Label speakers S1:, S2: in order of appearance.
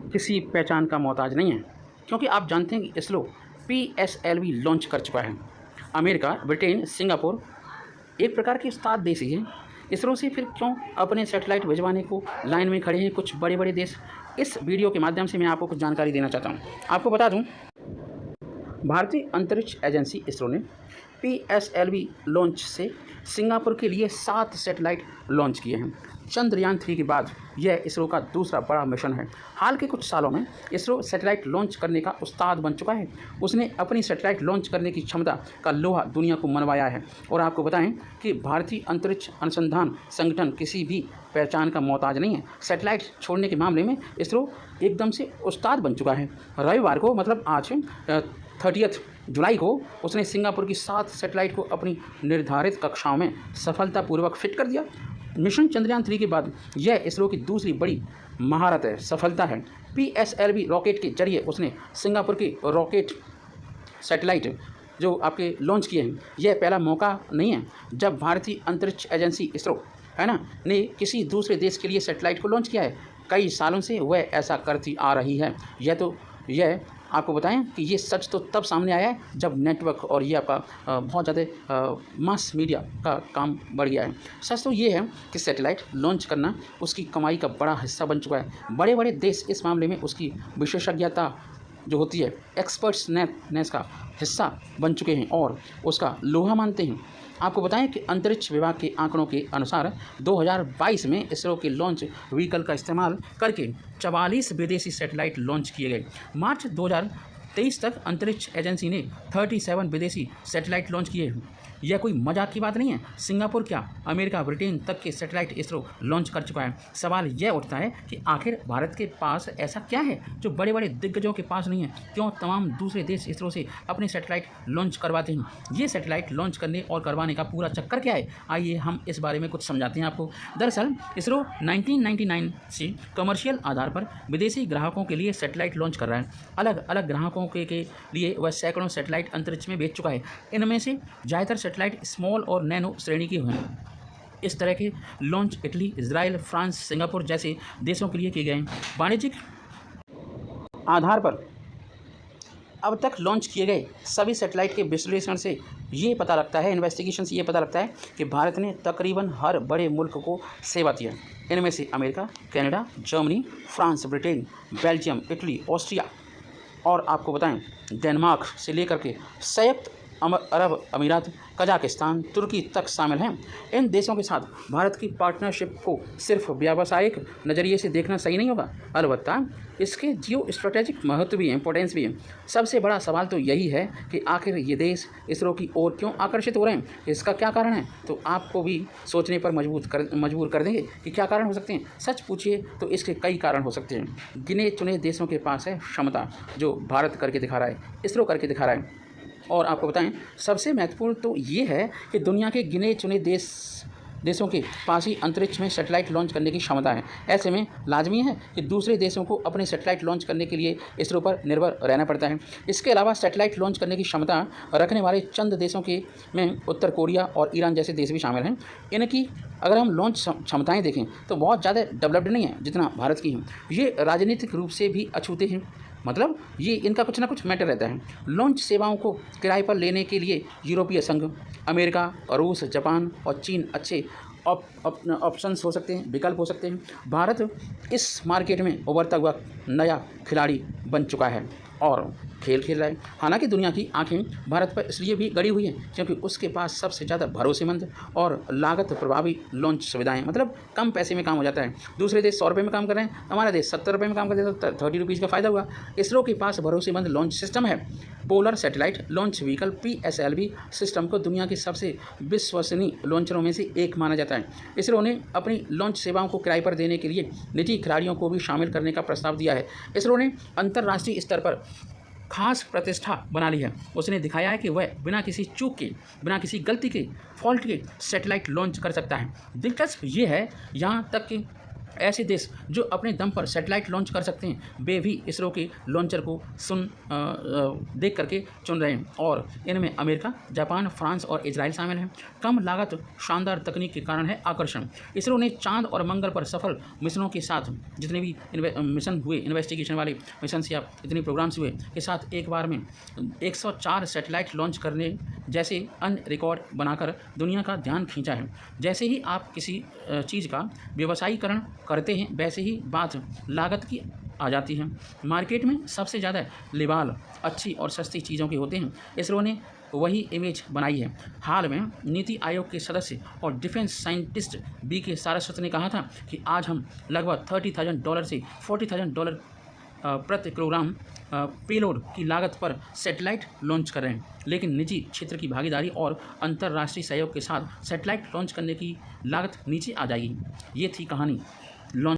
S1: किसी पहचान का मोहताज नहीं है, क्योंकि आप जानते हैं कि इसरो PSLV लॉन्च कर चुका है। अमेरिका, ब्रिटेन, सिंगापुर एक प्रकार के उस्ताद देश ही हैं। इसरो से फिर क्यों अपने सैटेलाइट भिजवाने को लाइन में खड़े हैं कुछ बड़े-बड़े देश? इस वीडियो के माध्यम से मैं आपको कुछ जानकारी देना चाहता हूँ। आपको बता दूँ, भारतीय अंतरिक्ष एजेंसी इसरो ने PSLV लॉन्च से सिंगापुर के लिए 7 सैटेलाइट लॉन्च किए हैं। चंद्रयान-3 के बाद यह इसरो का दूसरा बड़ा मिशन है। हाल के कुछ सालों में इसरो सैटेलाइट लॉन्च करने का उस्ताद बन चुका है। उसने अपनी सैटेलाइट लॉन्च करने की क्षमता का लोहा दुनिया को मनवाया है। और आपको बताएं कि भारतीय अंतरिक्ष अनुसंधान संगठन किसी भी पहचान का मोहताज नहीं है। सैटेलाइट छोड़ने के मामले में इसरो एकदम से उस्ताद बन चुका है। रविवार को, मतलब आज 30 जुलाई को, उसने सिंगापुर की 7 सैटेलाइट को अपनी निर्धारित कक्षाओं में सफलतापूर्वक फिट कर दिया। मिशन चंद्रयान-3 के बाद यह इसरो की दूसरी बड़ी महारत है, सफलता है। PSLV रॉकेट के जरिए उसने सिंगापुर की रॉकेट सैटेलाइट जो आपके लॉन्च किए हैं, यह पहला मौका नहीं है जब भारतीय अंतरिक्ष एजेंसी इसरो है ना ने किसी दूसरे देश के लिए सैटेलाइट को लॉन्च किया है। कई सालों से वह ऐसा करती आ रही है। यह आपको बताएं कि ये सच तो तब सामने आया है जब नेटवर्क और ये आपका बहुत ज़्यादा मास मीडिया का काम बढ़ गया है। सच तो ये है कि सैटेलाइट लॉन्च करना उसकी कमाई का बड़ा हिस्सा बन चुका है। बड़े बड़े देश इस मामले में उसकी विशेषज्ञता जो होती है, एक्सपर्ट्स नेस का हिस्सा बन चुके हैं और उसका लोहा मानते हैं। आपको बताएं कि अंतरिक्ष विभाग के आंकड़ों के अनुसार 2022 में इसरो के लॉन्च व्हीकल का इस्तेमाल करके 44 विदेशी सैटेलाइट लॉन्च किए गए। मार्च 2023 तक अंतरिक्ष एजेंसी ने 37 विदेशी सैटेलाइट लॉन्च किए हैं। यह कोई मजाक की बात नहीं है। सिंगापुर क्या, अमेरिका, ब्रिटेन तक के सैटेलाइट इसरो लॉन्च कर चुका है। सवाल यह उठता है कि आखिर भारत के पास ऐसा क्या है जो बड़े बड़े दिग्गजों के पास नहीं है? क्यों तमाम दूसरे देश इसरो से अपने सैटेलाइट लॉन्च करवाते हैं? ये सैटेलाइट लॉन्च करने और करवाने का पूरा चक्कर क्या है? आइए हम इस बारे में कुछ समझाते हैं आपको। दरअसल इसरो 1999 से कमर्शियल आधार पर विदेशी ग्राहकों के लिए सैटेलाइट लॉन्च कर रहा है। अलग अलग ग्राहकों के लिए वह सैकड़ों सैटेलाइट अंतरिक्ष में बेच चुका है। इनमें से ज़्यादातर सैटेलाइट स्मॉल और नैनो श्रेणी के हैं। इस तरह के launch Italy, Israel, France, Singapore जैसे देशों के लिए किए गए हैं। वाणिज्यिक आधार पर अब तक लॉन्च किए गए सभी सैटेलाइट के विश्लेषण से ये पता लगता है, इन्वेस्टिगेशन से ये पता लगता है कि भारत ने तकरीबन हर बड़े मुल्क को सेवा दी है। इनमें से America, Canada, Germany, France, Britain, Belgium, Italy, Austria और आपको बताएं डेनमार्क से लेकर के संयुक्त अरब अमीरात, कजाकिस्तान, तुर्की तक शामिल हैं। इन देशों के साथ भारत की पार्टनरशिप को सिर्फ व्यावसायिक नज़रिए से देखना सही नहीं होगा, अलबत्ता इसके जियो स्ट्रेटेजिक महत्व भी है, इम्पोर्टेंस भी है। सबसे बड़ा सवाल तो यही है कि आखिर ये देश इसरो की ओर क्यों आकर्षित हो रहे हैं, इसका क्या कारण है? तो आपको भी सोचने पर मजबूर कर देंगे कि क्या कारण हो सकते हैं। सच पूछिए तो इसके कई कारण हो सकते हैं। गिने चुने देशों के पास है क्षमता जो भारत करके दिखा रहा है, इसरो करके दिखा रहा है। और आपको बताएं, सबसे महत्वपूर्ण तो ये है कि दुनिया के गिने चुने देशों के पास ही अंतरिक्ष में सैटेलाइट लॉन्च करने की क्षमता है। ऐसे में लाजमी है कि दूसरे देशों को अपने सैटेलाइट लॉन्च करने के लिए इसरो पर निर्भर रहना पड़ता है। इसके अलावा सैटेलाइट लॉन्च करने की क्षमता रखने वाले चंद देशों में उत्तर कोरिया और ईरान जैसे देश भी शामिल हैं। इनकी अगर हम लॉन्च क्षमताएँ देखें तो बहुत ज़्यादा डेवलप्ड नहीं है जितना भारत की है। ये राजनीतिक रूप से भी अछूते हैं, मतलब ये इनका कुछ ना कुछ मैटर रहता है। लॉन्च सेवाओं को किराए पर लेने के लिए यूरोपीय संघ, अमेरिका, रूस, जापान और चीन अच्छे ऑप्शंस हो सकते हैं, विकल्प हो सकते हैं। भारत इस मार्केट में उभरता हुआ नया खिलाड़ी बन चुका है और खेल खेल रहा है। हालांकि दुनिया की आंखें भारत पर इसलिए भी गड़ी हुई हैं क्योंकि उसके पास सबसे ज़्यादा भरोसेमंद और लागत प्रभावी लॉन्च सुविधाएं, मतलब कम पैसे में काम हो जाता है। दूसरे देश 100 रुपये में काम कर रहे हैं, हमारा देश 70 रुपये में काम कर रहे हैं, तो 30 रुपीज़ का फ़ायदा हुआ। इसरो के पास भरोसेमंद लॉन्च सिस्टम है। Polar satellite launch vehicle PSLV system को दुनिया के सबसे विश्वसनीय लॉन्चरों में से एक माना जाता है। इसरो ने अपनी लॉन्च सेवाओं को किराए पर देने के लिए निजी खिलाड़ियों को भी शामिल करने का प्रस्ताव दिया है। इसरो ने अंतर्राष्ट्रीय स्तर पर खास प्रतिष्ठा बना ली है। उसने दिखाया है कि वह बिना किसी चूक के, बिना किसी गलती के, फॉल्ट के सैटेलाइट लॉन्च कर सकता है। दिलचस्प ये है यहाँ तक कि ऐसे देश जो अपने दम पर सैटेलाइट लॉन्च कर सकते हैं, वे भी इसरो के लॉन्चर को देख करके चुन रहे हैं और इनमें अमेरिका, जापान, फ्रांस और इजराइल शामिल हैं। कम लागत, शानदार तकनीक के कारण है आकर्षण। इसरो ने चांद और मंगल पर सफल मिशनों के साथ, जितने भी मिशन हुए, इन्वेस्टिगेशन वाले मिशन या इतने प्रोग्राम्स हुए के साथ, एक बार में 104 सैटेलाइट लॉन्च करने जैसे अन्य रिकॉर्ड बनाकर दुनिया का ध्यान खींचा है। जैसे ही आप किसी चीज़ का व्यवसायीकरण करते हैं, वैसे ही बात लागत की आ जाती है। मार्केट में सबसे ज़्यादा लेबाल अच्छी और सस्ती चीज़ों के होते हैं। इसरो ने वही इमेज बनाई है। हाल में नीति आयोग के सदस्य और डिफेंस साइंटिस्ट BK सारस्वत ने कहा था कि आज हम लगभग $30,000 से $40,000 प्रति किलोग्राम पेलोड की लागत पर सैटेलाइट लॉन्च कर रहे हैं। लेकिन निजी क्षेत्र की भागीदारी और अंतर्राष्ट्रीय सहयोग के साथ सैटेलाइट लॉन्च करने की लागत नीचे आ जाएगी। ये थी कहानी लॉन्च